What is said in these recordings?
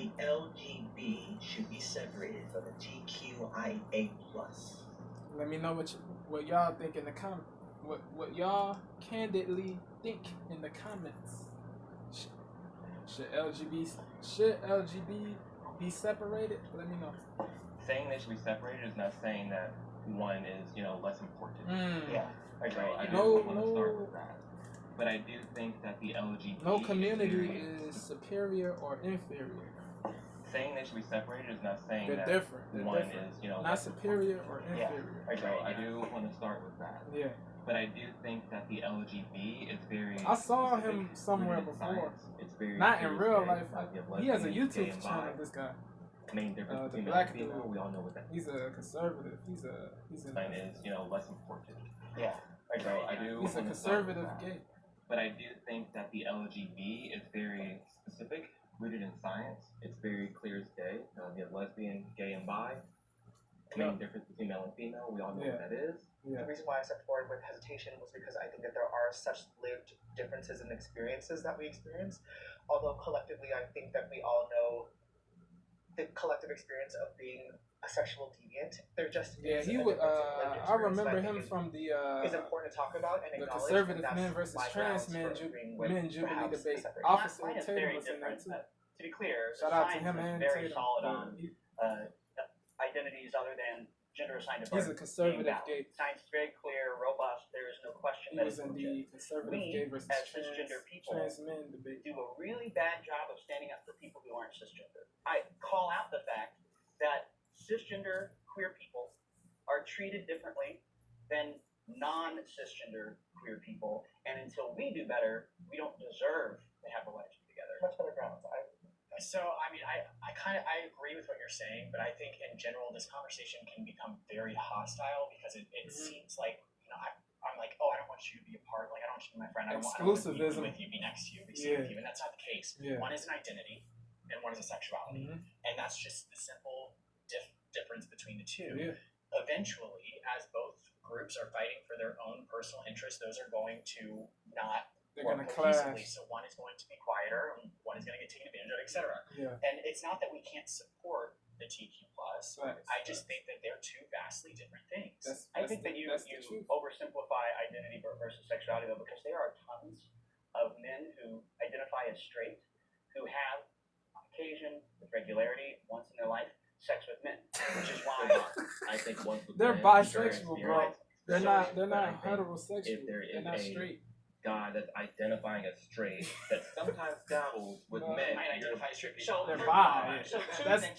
the LGB should be separated from the TQIA+. Let me know what y'all think in the comments. What y'all candidly think in the comments. Should LGB be separated? Let me know. Saying they should be separated is not saying that one is, less important. Yeah. I do want to start with that. But I do think that the LGBT... No community is superior or inferior. Saying they should be separated is not saying They're that different. one is, not superior or inferior. So I do want to start with that. Yeah. But I do think that the LGBT is very... I saw him somewhere before. It's very not in real life. He has a YouTube channel, this guy. Main difference the between black male and female, we all know what that is. He's a conservative. He's a is, less important. Yeah. So I do He's a conservative gay. But I do think that the LGB is very specific, rooted in science. It's very clear as day. You have lesbian, gay, and bi. Main difference between male and female, we all know what that is. Yeah. The reason why I stepped forward with hesitation was because I think that there are such lived differences in experiences that we experience. Although collectively, I think that we all know the collective experience of being a sexual deviant. They're just he would. I remember him from the. It's important to talk about and the acknowledge. Conservative men versus trans men Jubilee debate. Officer Hetero was in there too. To be clear, shout out to him and very Tatum. solid on identities other than gender assigned to birth. He's a conservative gay. Science is very clear, robust. There is no question that he was in the conservative gay versus as cisgender people trans men debate. Do a really bad job of standing up for people who aren't cisgender. I call out the fact that cisgender queer people are treated differently than non-cisgender queer people, and until we do better, we don't deserve to have a life together. Much better grounds. So, I agree with what you're saying, but I think in general this conversation can become very hostile because it seems like, I'm like, oh, I don't want you to be a part, like, I don't want you to be my friend, I don't want to be with you, be next to you, be seen with you, and that's not the case. One is an identity, and one is a sexuality, and that's just the simple difference between the two. Eventually, as both groups are fighting for their own personal interests, those are going to not work cohesively. So one is going to be quieter, and one is going to get taken advantage of, etc. And it's not that we can't support the TQ+. I just think that they're two vastly different things. I think that you oversimplify identity versus sexuality, though, because there are tons of men who identify as straight who have, on occasion, with regularity, once in their life, sex with men, which is why I think once with they're bisexual, bro. They're not heterosexual. They're not straight. God that's identifying as straight that sometimes dabbles with men. Might identify as straight. So they're bi. That's the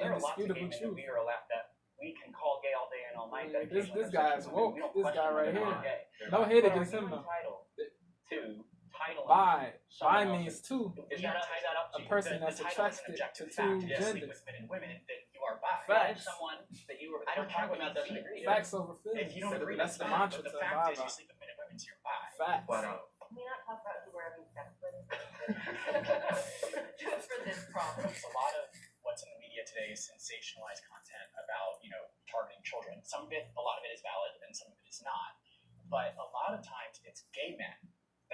indisputable truth. That we can call gay all day and all night. This guy is woke. This guy right here. No hate against him though. Bi. Bi means two. A person that's attracted to two genders. Facts. I don't talk about that. Facts over feelings. If you don't agree, that's the mantra to the fact is you sleep with men and women, so you're bi. Facts. Can we not talk about who we're having sex with? Just for this problem. A lot of what's in the media today is sensationalized content about, targeting children. Some of it, a lot of it is valid, and some of it is not. But a lot of times, it's gay men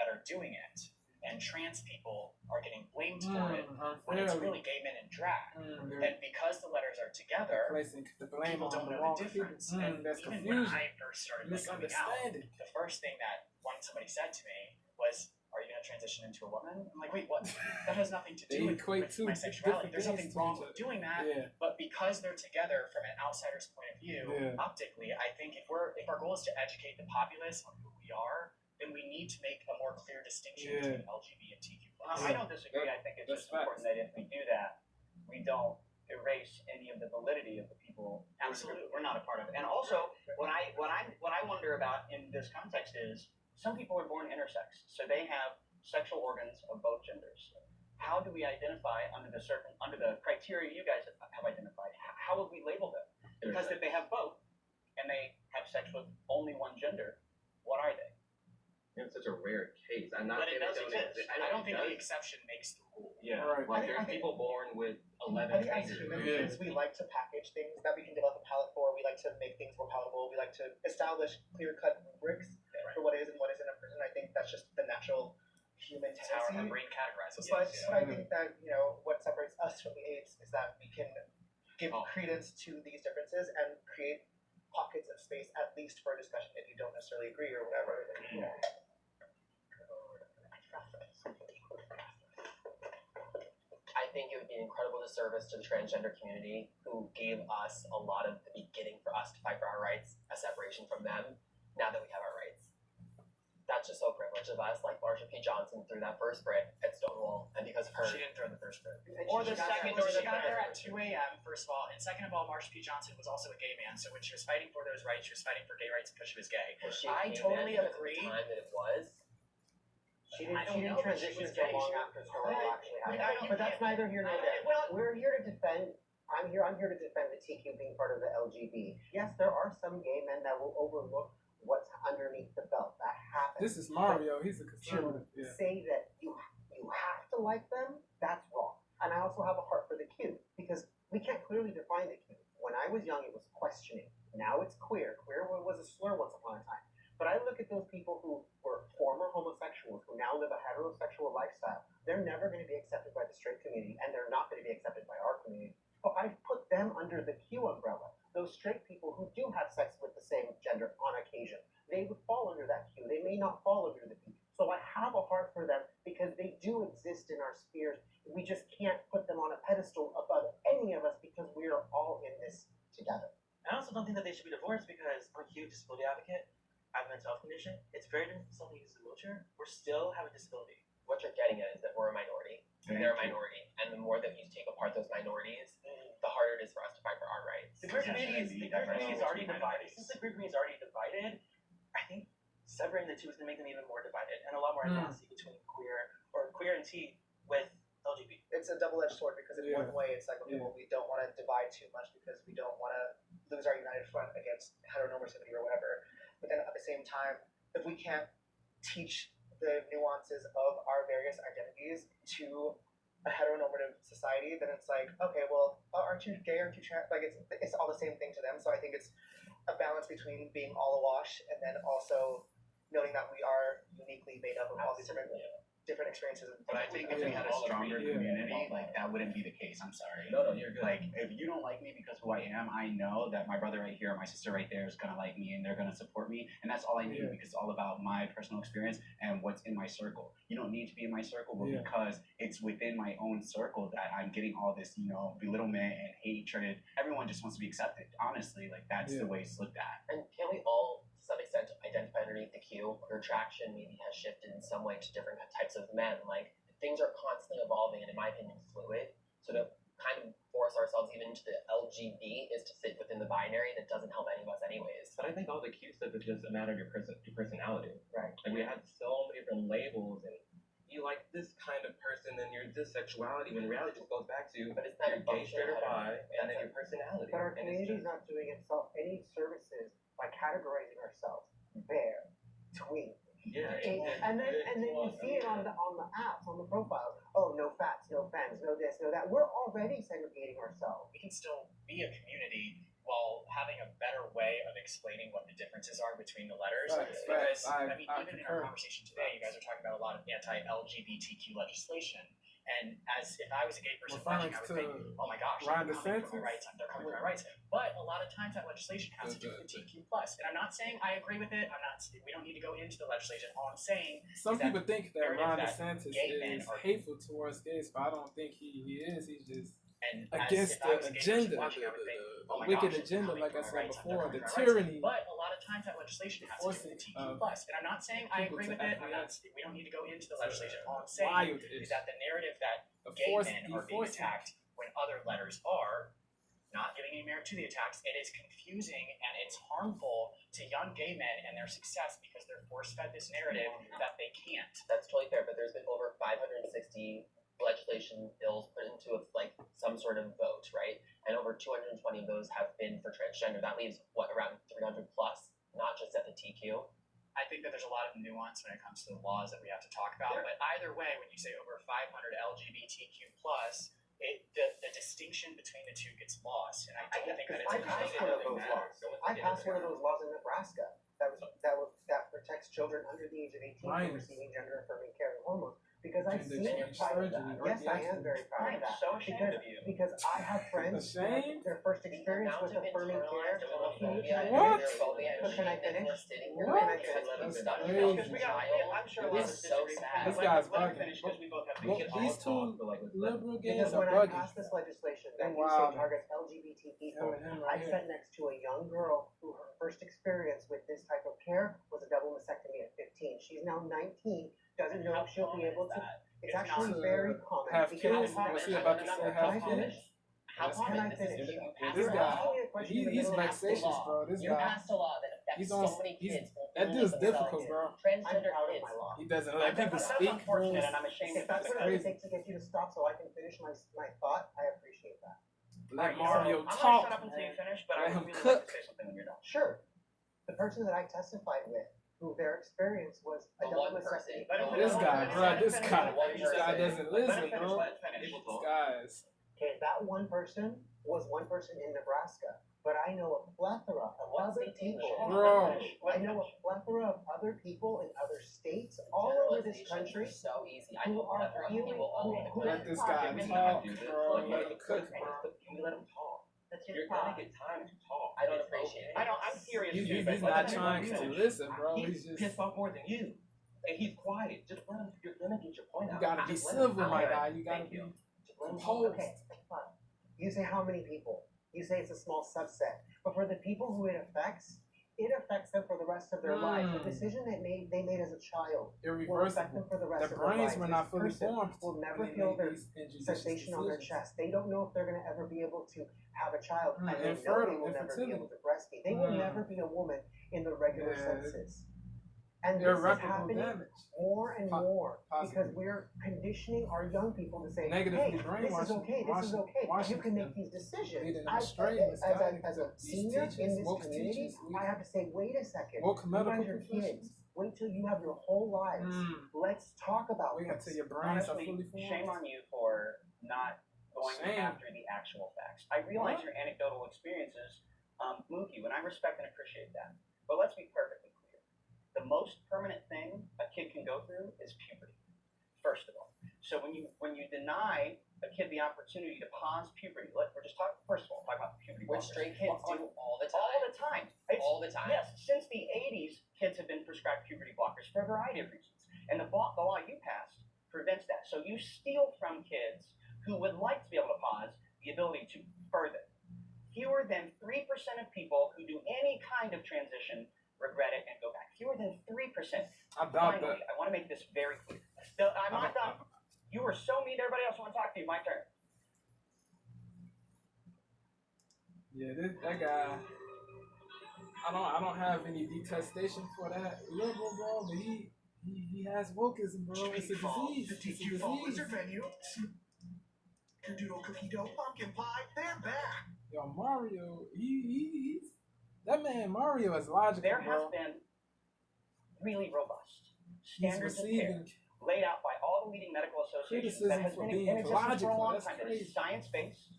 that are doing it, and trans people are getting blamed for it when it's really gay men in drag. And because the letters are together, people don't know the difference. And even when I first started coming out, the first thing that somebody said to me was, "Are you going to transition into a woman?" I'm like, "Wait, what? That has nothing to do with my sexuality. There's nothing wrong with doing that." But because they're together from an outsider's point of view, optically, I think if our goal is to educate the populace on who we are, then we need to make a more clear distinction between LGBT and TQ+. I don't disagree. I think it's just important that if we do that, we don't erase any of the validity of the people. Absolutely, we're not a part of it. And also, what I wonder about in this context is some people are born intersex, so they have sexual organs of both genders. How do we identify under the criteria you guys have identified? How would we label them? Because if they have both and they have sex with only one gender, what are they? It's such a rare case. I'm But not it does exist. I don't think the exception makes the rule. Yeah, right. There's people born with 11 I think as human beings, we like to package things that we can develop a palette for. We like to make things more palatable. We like to establish clear-cut rubrics for what is and what isn't a person. I think that's just the natural human That's how our tendency. brain categorizes But things. I think that, you know, what separates us from the apes is that we can give credence to these differences and create pockets of space, at least for discussion, if you don't necessarily agree or whatever. I think it would be an incredible disservice to the transgender community who gave us a lot of the beginning for us to fight for our rights, a separation from them, now that we have our rights. That's just so privileged of us, like Marsha P. Johnson threw that first brick at Stonewall, and because of her... She didn't throw the first brick. Or the second, She got there at 2 a.m., first of all, and second of all, Marsha P. Johnson was also a gay man, so when she was fighting for those rights, she was fighting for gay rights because she was gay. Was she I a gay totally man because of agree. the time that it was. She I don't didn't know, but transition she was so gay. long She- after Stonewall actually I happened. don't- But that's neither here nor there. Well, We're here to defend. I'm here to defend the TQ being part of the LGB. Yes, there are some gay men that will overlook what's underneath the belt. That happens. This is Mario. He's a To conservative. Yeah. say that you have to like them, that's wrong. And I also have a heart for the Q because we can't clearly define the Q. When I was young, it was questioning. Now it's queer. Queer was a slur once upon a time. But I look at those people who were former homosexuals who now live a heterosexual lifestyle. They're never going to be accepted by the straight community, and they're not going to be accepted by our community. But I put them under the Q umbrella. Those straight people who do have sex with the same gender on occasion, they would fall under that Q. They may not fall under the P. So I have a heart for them because they do exist in our spheres. We just can't put them on a pedestal above any of us because we are all in this together. I also don't think that they should be divorced because I'm a huge disability advocate. I have a mental health condition. It's very different from someone who uses a wheelchair. We still have a disability. What you're getting at is that we're a minority. They're a minority. And the more that you take apart those minorities, the harder it is for us to fight for our rights. The queer community is already divided. Since the queer community is already divided, I think separating the two is going to make them even more divided and a lot more animosity between queer and T with LGBT. It's a double-edged sword because in one way it's like, okay, well, we don't want to divide too much because we don't want to lose our united front against heteronormativity or whatever. But then at the same time, if we can't teach the nuances of our various identities to a heteronormative society, then it's like, okay, well, aren't you gay, aren't you trans? Like, it's all the same thing to them. So I think it's a balance between being all awash and then also noting that we are uniquely made up of all these different experiences. But I think if we had a stronger community, like that wouldn't be the case. I'm sorry. No, you're good. Like if you don't like me because who I am, I know that my brother right here, or my sister right there is gonna like me and they're gonna support me, and that's all I need because it's all about my personal experience and what's in my circle. You don't need to be in my circle, but because it's within my own circle that I'm getting all this, belittlement and hatred. Everyone just wants to be accepted. Honestly, like that's the way it's looked at. And can we all, to some extent, identify underneath the Q? Your attraction maybe has shifted in some way to different types of men. Like, things are constantly evolving and, in my opinion, fluid. So to kind of force ourselves even into the LGB is to sit within the binary that doesn't help any of us anyways. But I think all the Q stuff is just a matter of your personality. Right. Like, we had so many different labels, and you like this kind of person, and your this sexuality, when reality just goes back to But it's not your gay, straight, or bi, and then your personality. But our And it's community is just- not doing itself any services by categorizing ourselves bear, tween. Yeah. And then you see it on the apps, on the profiles. Oh, no fats, no femmes, no this, no that. We're already segregating ourselves. We can still be a community while having a better way of explaining what the differences are between the letters. Because I mean, even in our conversation today, you guys are talking about a lot of anti-LGBTQ legislation. And as if I was a gay person watching, I would think, oh my gosh, Ron they're coming for DeSantis? my rights, they're coming for my rights. But a lot of times that legislation has to do with the TQ+. And I'm not saying I agree with it. We don't need to go into the legislation. All I'm saying Some is people think that narrative Ron that DeSantis gay men is are- hateful towards gays, but I don't think he is. He's just and against if I was the a gay person agenda, watching, I would think, oh my wicked gosh, they're agenda, coming like I for my said rights, before, they're the coming for my rights. tyranny. But a lot of times that legislation has to do with the TQ+. And I'm not saying I people agree to with it. acquiesce. We don't need to go into the legislation. All I'm saying Wild is that the narrative that The gay force- men the are being force- attacked when other letters are not giving any merit to the attacks, it is confusing and it's harmful to young gay men and their success because they're force-fed this narrative that they can't. That's totally fair, but there's been over 560 legislation bills put into some sort of vote, right? And over 220 of those have been for transgender. That leaves, around 300 plus, not just at the TQ. I think that there's a lot of nuance when it comes to the laws that we have to talk about. But either way, when you say over 500 LGBTQ plus, the distinction between the two gets lost. And I don't think that it's I passed one of those laws. I passed one of those laws in Nebraska. that protects children under the age of 18 from receiving gender affirming care and hormones. Because I've seen it prior to that. Yes, I am very proud of that. So ashamed of you. Because I have friends who had their first experience with affirming care. What? Can I finish? What? Because I'm sure a lot of us disagree. This Let guy's me bugging. finish because we both have Well, to these two liberal gays Because are when I bugging. passed this legislation that Wow. you say targets LGBT people, Him I right here. sat next to a young girl who her first experience with this type of care was a double mastectomy at 15. She's now 19, doesn't know if she'll be able to. It's actually common. very common. Have because- kids? Was she about to say Can I have finish? kids? How Can I common this finish? is? This You're guy, asking me a question in the he's middle of vexatious, bro. This You guy, passed a law that affects he's so on. many He's kids. that dude's difficult, bro. I'm Transgender proud of kids. my law. He doesn't let people That's speak. unfortunate, and I'm ashamed If of that's it. what it would take to get you to stop so I can finish my thought, I appreciate that. Let I'm Mario gonna talk. shut up until you finish, but Let I him would really like cook. to say something when you're done. Sure. The person that I testified with, who their experience was a The double one mastectomy. person. This guy, bro. This guy Let doesn't Let listen, him finish, bro. let him finish. This guy's. Okay, that one person was one person in Nebraska, but I know a plethora of What other state do you people. Bro. I know a plethora of other people in other states all over this country So easy. I who know are plethora of feeling people all over the who Let this guy country. talk, bro. Let him cook, bro. You let him talk. That's You're your gonna thought. get time to talk. I don't It's appreciate it. okay. I'm curious He's too, but not let him trying to finish. listen, bro. He's He's just. pissed off more than you. And he's quiet. Just let him. You're gonna get your point You out. gotta be Just let him civil, talk. my guy. You gotta Thank be you. Just let him talk. composed. Okay, fine. You say how many people? You say it's a small subset. But for the people who it affects them for the rest of their lives. The decision they made as a child will affect them Irreversible. for the rest Their of their brains lives. were This not fully person formed. will never when they feel made their these injudicious sensation on their decisions. chest. They don't know if they're going to ever be able to have a child, and they know they Infertile, will never be infertility. able to breastfeed. They will never be a woman in the regular Yeah. census. And this is Irreparable happening damage. more and Po- more possibly. because we're conditioning our young people to say, Negatively hey, this is brainwashing- okay, this is okay. You washing can make them. these decisions. Leading them As astray, a misguiding them. These senior teachers, in this woke community, teachers, we- I have to say, wait a second. Woke You medical guys are professionals. kids. Wait till you have your whole lives. Let's talk about Wait this. until your brains are Honestly, fully formed. shame on you for not going Shame. after the actual facts. I realize What? your anecdotal experiences move you, and I respect and appreciate that. But let's be perfectly clear. The most permanent thing a kid can go through is puberty, first of all. So when you deny a kid the opportunity to pause puberty, we're just talking, first of all, talk about puberty. Which blockers. straight kids do all the time. All the time. All the time. Yes, since the 80s, kids have been prescribed puberty blockers for a variety of reasons. And the law you passed prevents that. So you steal from kids who would like to be able to pause the ability to further. Fewer than 3% of people who do any kind of transition regret it and go back. Fewer than 3%. I doubt Finally, that. I want to make this very clear. I'm not done. You were so mean to everybody else. I want to talk to you. My turn. Yeah, that guy. I don't have any detestation for that liberal, bro. But he has wokeism, bro. It's a disease. The It's a DQ Fall disease. Wizard menu. Doodle cookie dough pumpkin pie. They're back. Yo, Mario, he's that man. Mario is logical, There has bro. been really robust He's standards of care receiving laid out by all the leading medical associations that criticism has for been being in existence for a logical. long That's time, that crazy. is science-based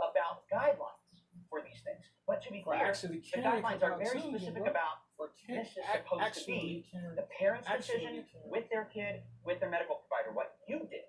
about guidelines for these things. But to be For clear, actually the caring guidelines are about very children, specific bro. about For this is supposed to be caring. the parent's Actually decision caring. with their kid, with their medical provider. What you did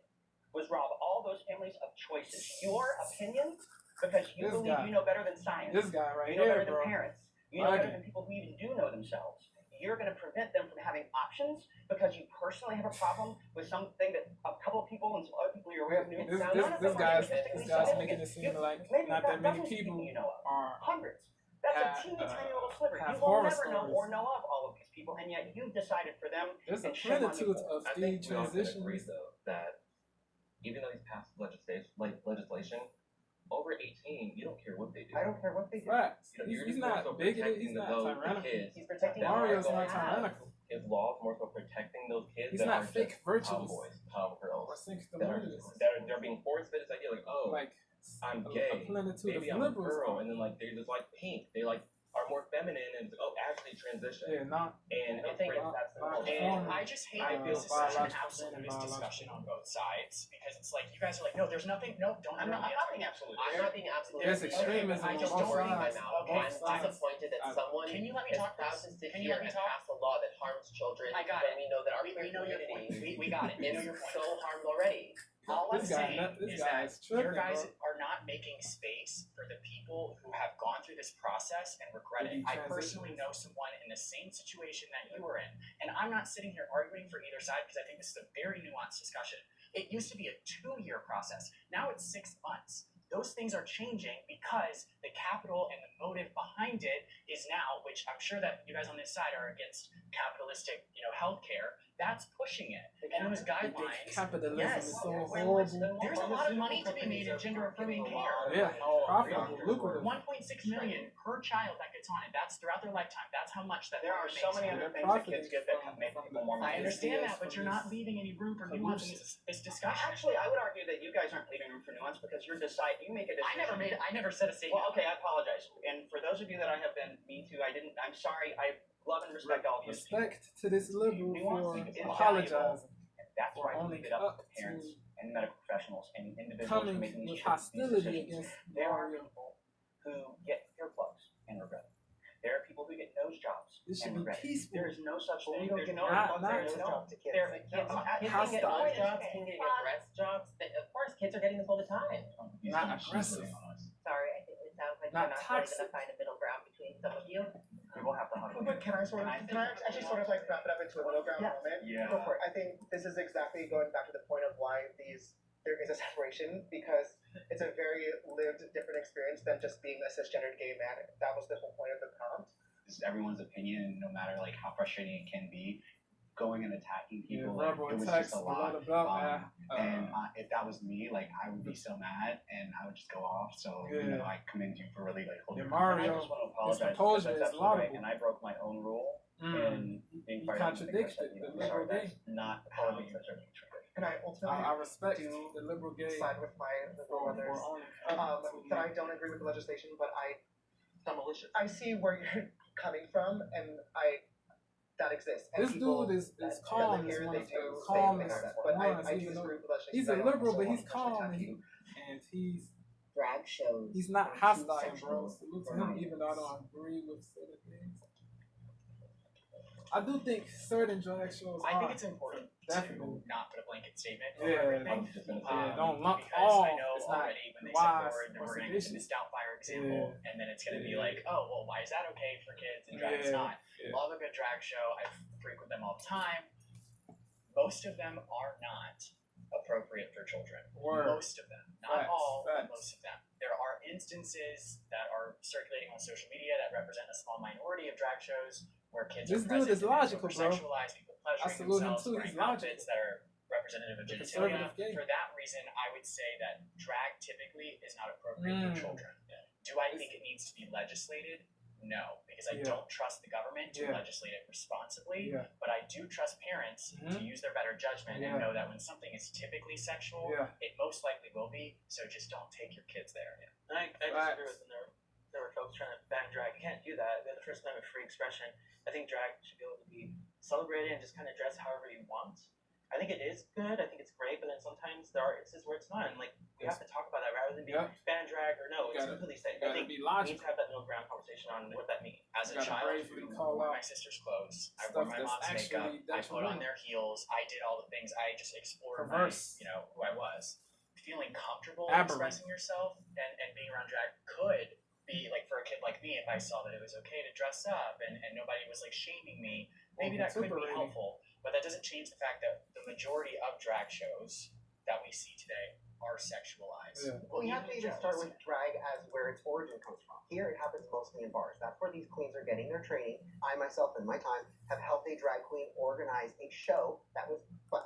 was rob all those families of choices. Your opinion, because you This believe guy. you know better than science, This guy right you know here, better than bro. parents, you know better Bugging. than people who even do know themselves. You're going to prevent them from having options because you personally have a problem with something that a couple of people and some other people you're aware of knew. This None of guy's them are statistically making it significant. seem like Maybe not that about many dozens of people you know of. are Hundreds. That's have, a teeny tiny little sliver. have You will horror never know stories. or know of all of these people, and yet you decided for them. There's a and shame on you plenitude for it. of I the think we all can transitions. agree though that even though he's passed legislation, over 18, you don't care what they do. I don't care what they do. Facts. You know, He's you're just more not so bigoted. protecting He's not the tyrannical. kids. He's protecting that Mario's are not going out. tyrannical. His laws more so protecting those kids He's that not are fake just virtuous tomboys, tomgirls, or that are sanctimonious. they're being forced with this idea like, oh, Like I'm a gay, plenitude maybe of I'm a liberals. girl, and then like they just like pink, they like are more feminine and actually transition. Yeah, not. And I don't think that's the most. And I just hate that this is such an absolutist discussion on both sides because it's like you guys are like, no, there's nothing. No, don't. I'm not being absolute. I'm not being absolute. There's extremism I on just both don't read my sides. mouth. Both I'm sides. disappointed that someone Can you let me is talk, proud please? to sit Can you here let me and talk? pass a law that harms children I got when it. we know that our We queer know your point. community We got it. We know is your point. so harmed already. All I'm This guy, saying this is guy that is tripping, your guys bro. are not making space for the people who have gone through this process and regret it. I personally know someone in the same situation that you were in, and I'm not sitting here arguing for either side because I think this is a very nuanced discussion. It used to be a 2-year process. Now it's 6 months. Those things are changing because the capital and the motive behind it is now, which I'm sure that you guys on this side are against capitalistic, healthcare. That's pushing it. And those guidelines. Capitalism Yes. is so horrible. There's a lot of money to be made in gender-affirming care. Yeah, profitable, lucrative. 1.6 million per child that gets on it. That's throughout their lifetime. That's how much that There are so many other things that kids get that make people more money. I understand that, but you're not leaving any room for nuance in this discussion. Actually, I would argue that you guys aren't leaving room for nuance because you make a decision. I never said a statement. Well, okay, I apologize. And for those of you that I have been mean to, I'm sorry. I love and respect all of you. Respect to this liberal for Nuance is apologizing. That's for why we owning leave it up up to parents to and medical professionals and individuals coming for making with these hostility decisions. against There are Mario. people who get earplugs and regret it. There are people who get nose jobs This should and be regret it. peaceful. There is no such But we thing. don't There's give no not- there's nose no job to kids. there- Like, kids Kids Hostile. can get nose jobs, can get breast jobs. Of course, kids are getting this all the time. Not aggressive. Sorry, I think it sounds like Not you're not really toxic. gonna find a middle ground between some of you. We will have to hug. But can I actually sort of like wrap it up into a middle ground moment? Yeah. Go for it. I think this is exactly going back to the point of why there is a separation, because it's a very lived different experience than just being a cisgendered gay man. That was the whole point of the prompt. This is everyone's opinion, no matter like how frustrating it can be. Going and attacking Yeah, people, like, verbal it was attacks just a below lot. the belt, man. And if that was me, like I would be so mad and I would just go off. So Yeah. I commend you for really like holding Yeah, your I Mario, just want to his apologize because composure that's is absolutely right, laudable. and I broke my own rule in being He fired up because contradicts I said, the I'm liberal sorry, gay. that's not how you are being treated. And I ultimately I respect do the liberal gay side with my liberal for brothers. owning That I don't agree with the legislation, but I see where you're coming from, and that exists. And This people dude is that calm. live Is here, one they of do the say calmest things like that. But ones, I do even though disagree with the legislation. he's a I don't liberal, but also he's want to calm attack and you. he's Drag shows. not are too hostile, bro. sexual Salute to for him, minors. even though I don't agree with certain things. I do think certain drag shows I think are it's important definitely. to not put a blanket statement Yeah, over everything. don't lump Because all. I know It's not already when they step wise forward, then or we're going to get to sedition. this Doubtfire example, and then it's going to be like, oh, well, why is that okay for kids and drag it's not? Yeah. Love a good drag show. I frequent them all the time. Most of them are not appropriate for children. Word. Most of them. Not Facts, all, but facts. most of them. There are instances that are circulating on social media that represent a small minority of drag shows where kids This are dude present is and logical, bro. sexualized, people pleasuring I salute him themselves, too, wearing he's logical. outfits that are representative of The genitalia. conservative gay. For that reason, I would say that drag typically is not appropriate for children. Do I think it needs to be legislated? No, because I don't trust the government to legislate it responsibly, Yeah. but I do trust parents to use their better judgment and know that when something is typically sexual, it most likely will be, so just don't take your kids there. And I disagree with them. There were folks trying to ban drag. You can't do that. We have the First Amendment free expression. I think drag should be able to be celebrated and just kind of dress however you want. I think it is good. I think it's great, but then sometimes there are instances where it's not. And like we have to talk about that rather than being ban drag or no. It's completely safe. I think be we need logical. to have that middle ground conversation on what that means. As a Gotta child bravely who call wore out my sister's clothes, I stuff wore my that's mom's makeup, actually I put on detrimental. their heels, I did all the things, I just explored Perverse. who I was. Feeling comfortable Aberrant. expressing yourself and being around drag could be like for a kid like me, if I saw that it was okay to dress up and nobody was like shaming me, maybe that could be vituperating. helpful. But that doesn't change the fact that the majority of drag shows that we see today are sexualized. Yeah. Well, we have to even start with drag as where its origin comes from. Here, it happens mostly in bars. That's where these queens are getting their training. I myself, in my time, have helped a drag queen organize a show that was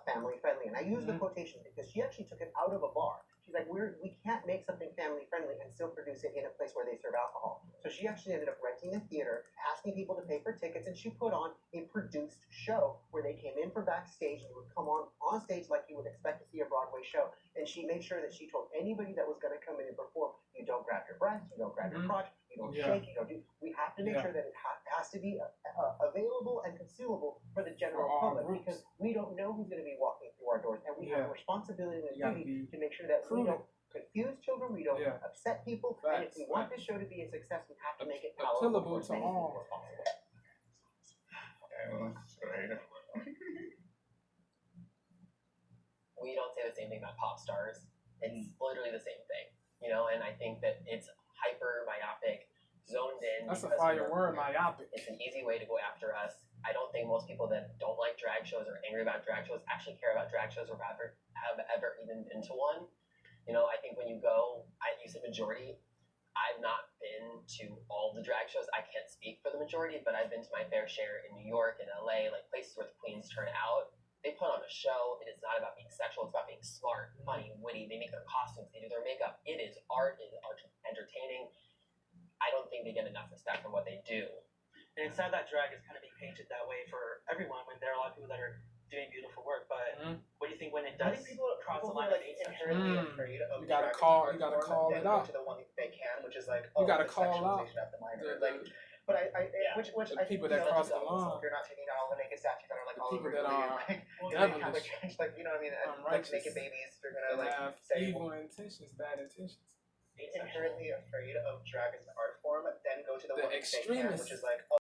family friendly, and I use the quotation because she actually took it out of a bar. She's like, we can't make something family friendly and still produce it in a place where they serve alcohol. So she actually ended up renting a theater, asking people to pay for tickets, and she put on a produced show where they came in from backstage and would come on stage like you would expect to see a Broadway show. And she made sure that she told anybody that was going to come in and perform, you don't grab your breast, you don't grab your crotch, you Yeah. shake, we have to make Yeah. sure that it has to be available and consumable for the general For all public, groups. because we don't know who's going to be walking through our doors, and we have Yeah. a responsibility and You gotta a duty be to make sure that we prudent. don't confuse children, we don't Yeah. upset people, and if Facts, we want facts. this show to be a success, we have to make it palatable Appealable for as to many all. people as possible. We don't say the same thing about pop stars. It's literally the same thing, and I think that it's hyper myopic, zoned in. That's a because fire we're- word, myopic. It's an easy way to go after us. I don't think most people that don't like drag shows or angry about drag shows actually care about drag shows or have ever even been to one. I think when you go, you said majority. I've not been to all the drag shows. I can't speak for the majority, but I've been to my fair share in New York and LA, like places where the queens turn out. They put on a show. It is not about being sexual. It's about being smart, funny, witty. They make their costumes. They do their makeup. It is art. It is entertaining. I don't think they get enough respect for what they do. And it's sad that drag is kind of being painted that way for everyone when there are a lot of people that are doing beautiful work. But what do you think when it I does think people cross the are line like of asexual? inherently afraid of You gotta drag as call- an art you gotta form, call then it go out. to the one they can, which is like, You gotta the call out sexualization of the minor. the- But I Yeah. which the I people think, that cross the line. if you're not taking down all the naked statues that are like The all people over that Italy, are like, devilish, like, you know what I mean, and like unrighteous, naked babies, you're that gonna have like say evil intentions, bad intentions. inherently afraid of drag as an art form, then go to the The one they can, extremists. which is like,